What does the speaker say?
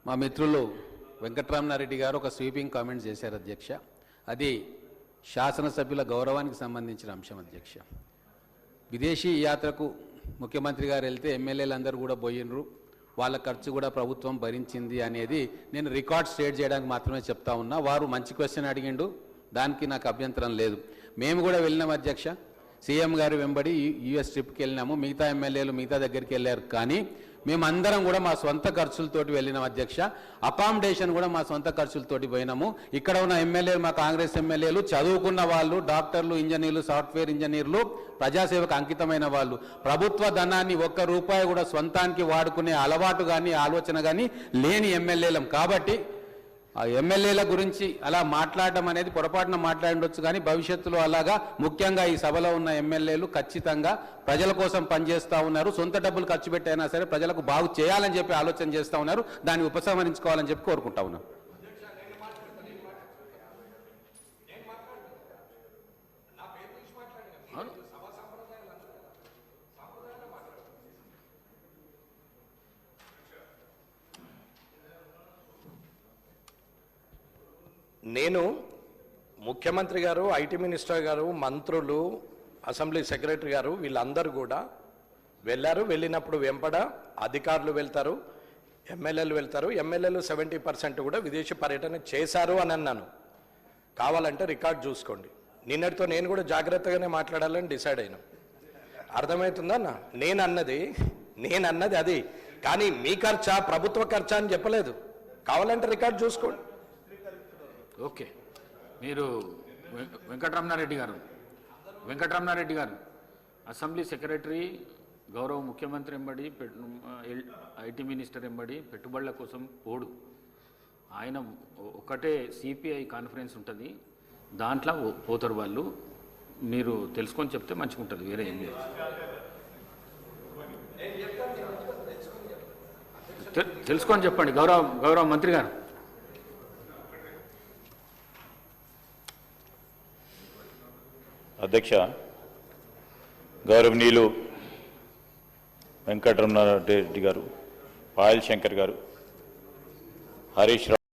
మా మిత్రులు వెంకటరామనారెడ్డి గారు ఒక స్వీపింగ్ కామెంట్ చేశారు అధ్యక్ష. అది శాసనసభ్యుల గౌరవానికి సంబంధించిన అంశం అధ్యక్ష. విదేశీ యాత్రకు ముఖ్యమంత్రి గారు వెళ్తే ఎమ్మెల్యేలందరూ కూడా పోయినరు, వాళ్ళ ఖర్చు కూడా ప్రభుత్వం భరించింది అనేది నేను రికార్డ్ స్టేట్ చేయడానికి మాత్రమే చెప్తా ఉన్నా. వారు మంచి క్వశ్చన్ అడిగిండు, దానికి నాకు అభ్యంతరం లేదు. మేము కూడా వెళ్ళినాం అధ్యక్ష, సీఎం గారు వెంబడి యూఎస్ ట్రిప్కి వెళ్ళినాము, మిగతా ఎమ్మెల్యేలు మిగతా దగ్గరికి వెళ్ళారు. కానీ మేమందరం కూడా మా సొంత ఖర్చులతోటి వెళ్ళినాం అధ్యక్ష. అకామిడేషన్ కూడా మా సొంత ఖర్చులతోటి పోయినాము. ఇక్కడ ఉన్న ఎమ్మెల్యేలు, మా కాంగ్రెస్ ఎమ్మెల్యేలు చదువుకున్న వాళ్ళు, డాక్టర్లు, ఇంజనీర్లు, సాఫ్ట్వేర్ ఇంజనీర్లు, ప్రజాసేవకు అంకితమైన వాళ్ళు. ప్రభుత్వ ధనాన్ని ఒక్క రూపాయి కూడా సొంతానికి వాడుకునే అలవాటు కానీ ఆలోచన కానీ లేని ఎమ్మెల్యేలం. కాబట్టి ఆ ఎమ్మెల్యేల గురించి అలా మాట్లాడడం అనేది పొరపాటున మాట్లాడవచ్చు, కానీ భవిష్యత్తులో అలాగా ముఖ్యంగా ఈ సభలో ఉన్న ఎమ్మెల్యేలు ఖచ్చితంగా ప్రజల కోసం పనిచేస్తూ ఉన్నారు. సొంత డబ్బులు ఖర్చు పెట్టైనా సరే ప్రజలకు బాగు చేయాలని చెప్పి ఆలోచన చేస్తూ ఉన్నారు. దాన్ని ఉపసంహరించుకోవాలని చెప్పి కోరుకుంటా ఉన్నాం. నేను ముఖ్యమంత్రి గారు, ఐటీ మినిస్టర్ గారు, మంత్రులు, అసెంబ్లీ సెక్రటరీ గారు వీళ్ళందరూ కూడా వెళ్ళారు. వెళ్ళినప్పుడు వెంపడ అధికారులు వెళ్తారు, ఎమ్మెల్యేలు వెళ్తారు. ఎమ్మెల్యేలు 70% కూడా విదేశీ పర్యటన చేశారు అని అన్నాను. కావాలంటే రికార్డ్ చూసుకోండి. నిన్నటితో నేను కూడా జాగ్రత్తగానే మాట్లాడాలని డిసైడ్ అయినా. అర్థమవుతుందా అన్న? నేను అన్నది అది. కానీ మీ ఖర్చా, ప్రభుత్వ ఖర్చా అని చెప్పలేదు. కావాలంటే రికార్డ్ చూసుకోండి. ఓకే, మీరు వెంకటరమణారెడ్డి గారు అసెంబ్లీ సెక్రటరీ, గౌరవ ముఖ్యమంత్రి ఎంబడి, ఐటీ మినిస్టర్ ఎంబడి పెట్టుబడుల కోసం పోడు. ఆయన ఒకటే సిపిఐ కాన్ఫరెన్స్ ఉంటుంది, దాంట్లో పోతారు వాళ్ళు. మీరు తెలుసుకొని చెప్తే మంచిగా ఉంటుంది, వేరే ఏం లేదు. తెలుసుకొని చెప్పండి గౌరవ మంత్రి గారు. అధ్యక్ష, గౌరవనీయులు వెంకటరమణారెడ్డి గారు, పాయల్ శంకర్ గారు, హరీష్